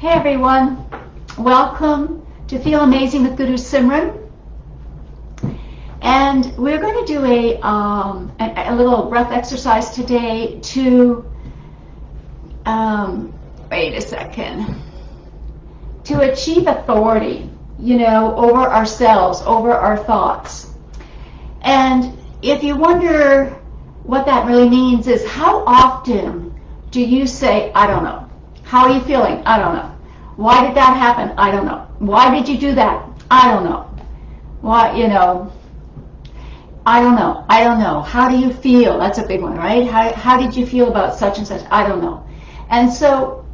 Hey everyone, welcome to Feel Amazing with Guru Simran. And we're going to do a little breath exercise today to, wait a second, to achieve authority, over ourselves, over our thoughts. And if you wonder what that really means is, how often do you say, I don't know? How are you feeling? I don't know. Why did that happen? I don't know. Why did you do that? I don't know. Why, I don't know. I don't know. How do you feel? That's a big one, right? How did you feel about such and such? I don't know. And so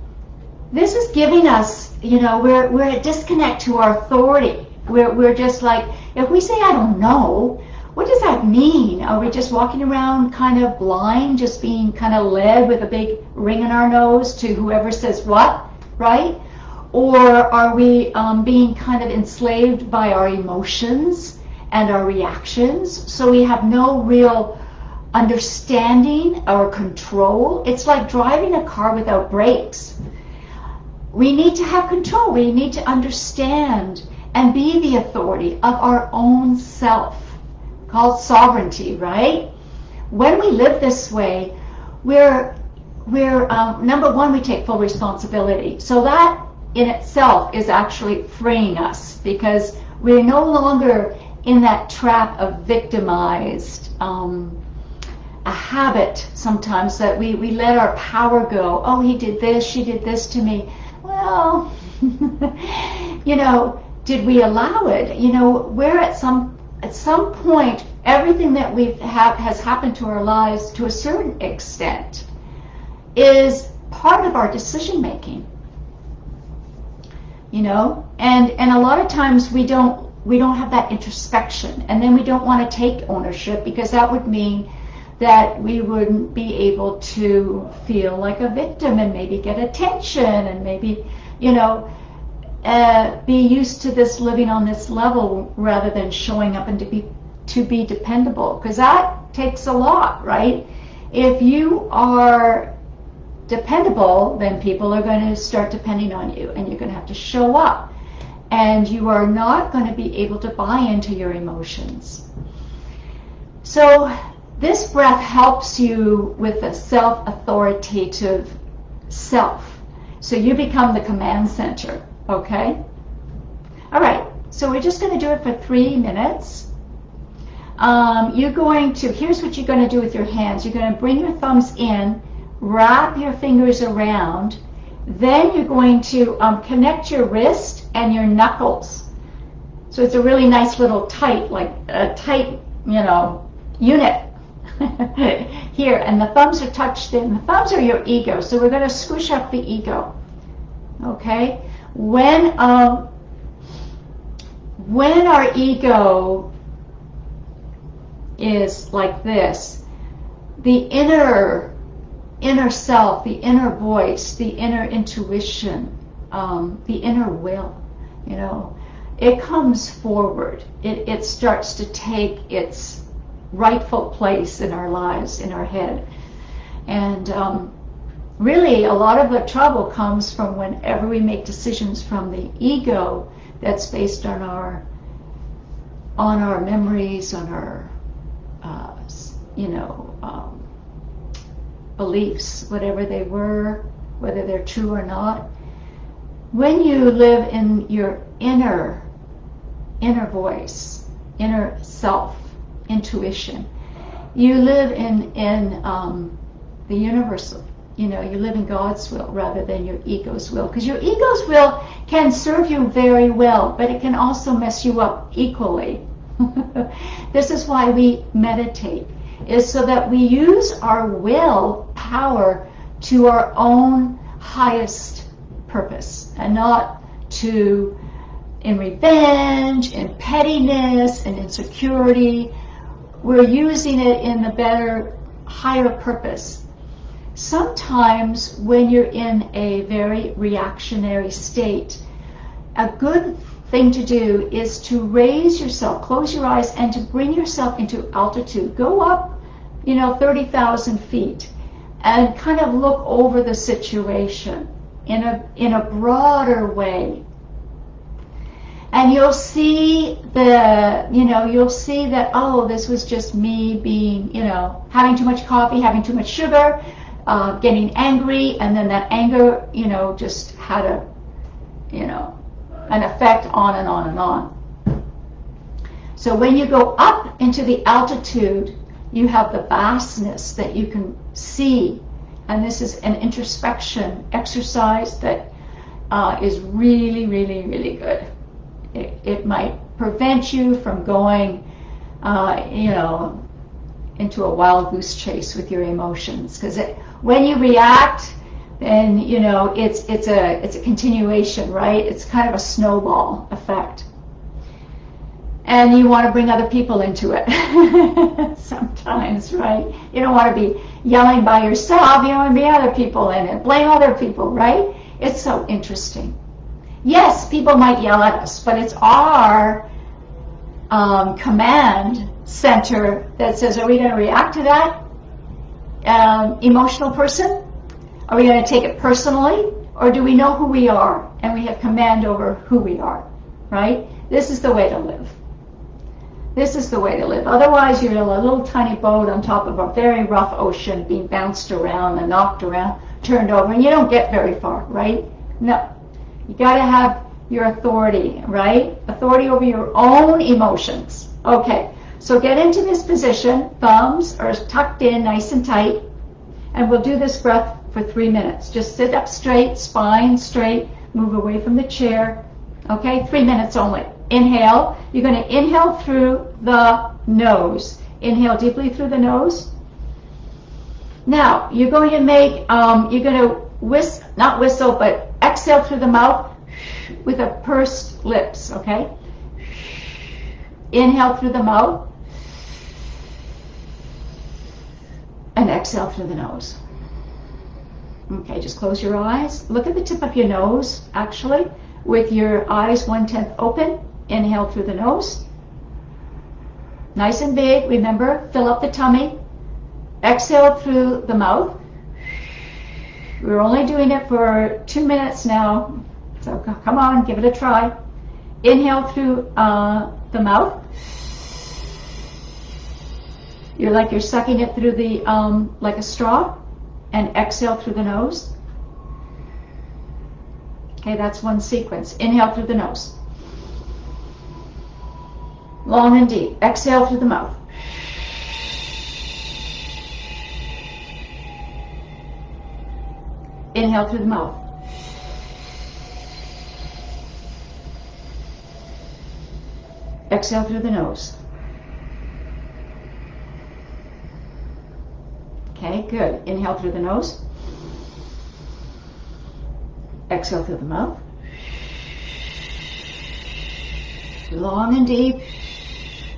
this is giving us, we're a disconnect to our authority. We're just like, if we say I don't know, what does that mean? Are we just walking around kind of blind, just being kind of led with a big ring in our nose to whoever says what, right? Or are we being kind of enslaved by our emotions and our reactions? So we have no real understanding or control. It's like driving a car without brakes. We need to have control. We need to understand and be the authority of our own self, called sovereignty, right? When we live this way, we're number one, we take full responsibility. So that in itself is actually freeing us, because we're no longer in that trap of victimized, a habit sometimes that we let our power go. Oh, he did this, she did this to me. Well, did we allow it? We're at some point, everything that has happened to our lives to a certain extent is part of our decision making. And a lot of times we don't have that introspection, and then we don't want to take ownership, because that would mean that we wouldn't be able to feel like a victim and maybe get attention and maybe be used to this living on this level rather than showing up and to be dependable, because that takes a lot, right? If you are dependable, then people are going to start depending on you, and you're going to have to show up, and you are not going to be able to buy into your emotions. So this breath helps you with a self-authoritative self. So you become the command center, okay? All right, so we're just going to do it for 3 minutes. Here's what you're going to do with your hands. You're going to bring your thumbs in, wrap your fingers around, then you're going to connect your wrist and your knuckles. So it's a really nice little tight unit here, and the thumbs are touched in. The thumbs are your ego, so we're going to squish up the ego. Okay? When our ego is like this, the inner self, the inner voice, the inner intuition, the inner will, it comes forward. It starts to take its rightful place in our lives, in our head. And really, a lot of the trouble comes from whenever we make decisions from the ego that's based on our memories, on our beliefs, whatever they were, whether they're true or not. When you live in your inner voice, inner self, intuition, you live in the universal. You live in God's will rather than your ego's will, because your ego's will can serve you very well, but it can also mess you up equally. This is why we meditate, is so that we use our will power to our own highest purpose, and not in revenge, in pettiness, and insecurity. We're using it in the better, higher purpose. Sometimes when you're in a very reactionary state, a good thing to do is to raise yourself, close your eyes, and to bring yourself into altitude. Go up, 30,000 feet, and kind of look over the situation. in a broader way. And you'll see you'll see that, oh, this was just me being, having too much coffee, having too much sugar, getting angry, and then that anger, just had an effect on and on and on. So when you go up into the altitude, you have the vastness that you can see. And this is an introspection exercise that is really, really, really good. It might prevent you from going, into a wild goose chase with your emotions. Because when you react, then it's a continuation, right? It's kind of a snowball effect. And you want to bring other people into it sometimes, right? You don't want to be yelling by yourself. You want to be other people in it. Blame other people, right? It's so interesting. Yes, people might yell at us, but it's our command center that says, are we going to react to that emotional person? Are we going to take it personally? Or do we know who we are and we have command over who we are, right? This is the way to live. This is the way to live. Otherwise, you're in a little tiny boat on top of a very rough ocean being bounced around and knocked around, turned over, and you don't get very far, right? No. You got to have your authority, right? Authority over your own emotions. Okay, so get into this position. Thumbs are tucked in nice and tight. And we'll do this breath for 3 minutes. Just sit up straight, spine straight, move away from the chair. Okay, 3 minutes only. Inhale. You're going to inhale through the nose. Inhale deeply through the nose. Now, you're going to make, you're going to not whistle, but exhale through the mouth with a pursed lips, okay? Inhale through the mouth. And exhale through the nose. Okay, just close your eyes. Look at the tip of your nose, actually, with your eyes 1/10 open. Inhale through the nose. Nice and big, remember, fill up the tummy. Exhale through the mouth. We're only doing it for 2 minutes now, so come on, give it a try. Inhale through the mouth. You're sucking it through the, like a straw, and exhale through the nose. Okay, that's one sequence. Inhale through the nose. Long and deep. Exhale through the mouth. Inhale through the mouth. Exhale through the nose. Okay, good. Inhale through the nose. Exhale through the mouth. Long and deep.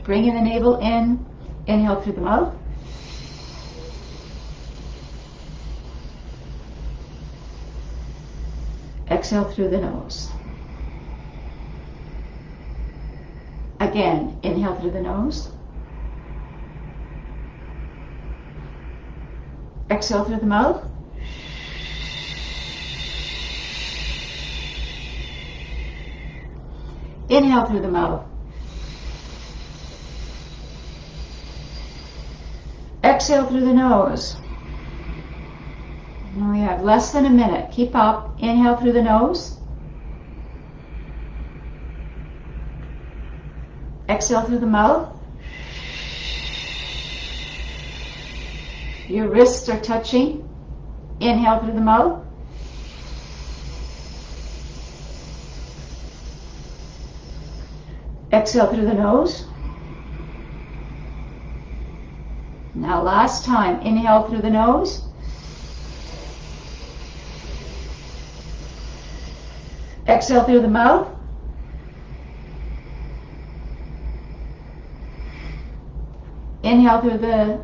Bringing the navel in. Inhale through the mouth. Exhale through the nose. Again, inhale through the nose. Exhale through the mouth. Inhale through the mouth. Exhale through the nose. Now we have less than a minute. Keep up. Inhale through the nose. Exhale through the mouth. Your wrists are touching. Inhale through the mouth. Exhale through the nose. Now last time. Inhale through the nose. Exhale through the mouth. Inhale through the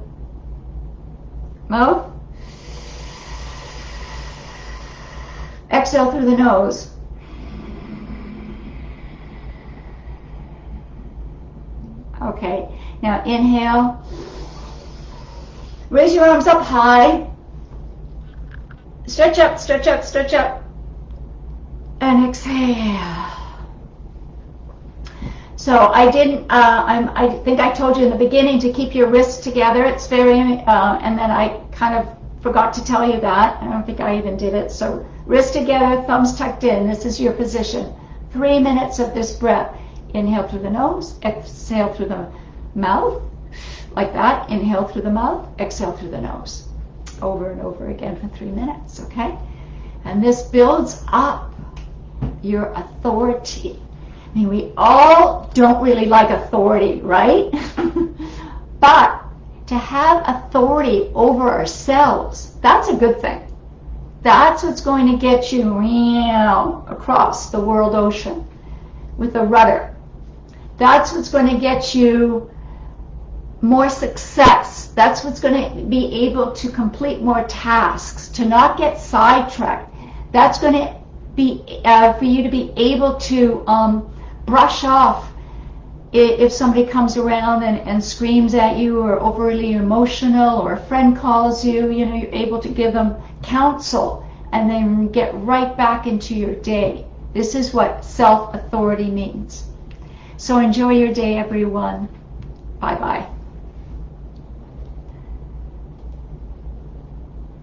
mouth. Exhale through the nose. Okay, now inhale. Raise your arms up high. Stretch up, stretch up, stretch up. exhale. So I didn't, I think I told you in the beginning to keep your wrists together. It's very, and then I kind of forgot to tell you that. I don't think I even did it. So wrists together, thumbs tucked in. This is your position. 3 minutes of this breath. Inhale through the nose, exhale through the mouth, like that. Inhale through the mouth, exhale through the nose. Over and over again for 3 minutes, okay? And this builds up your authority. I mean, we all don't really like authority, right? But to have authority over ourselves, that's a good thing. That's what's going to get you across the world ocean with a rudder. That's what's going to get you more success. That's what's going to be able to complete more tasks, to not get sidetracked. That's going to be for you to be able to brush off if somebody comes around and screams at you, or overly emotional, or a friend calls you, you're able to give them counsel and then get right back into your day. This is what self-authority means. So enjoy your day, everyone. Bye-bye.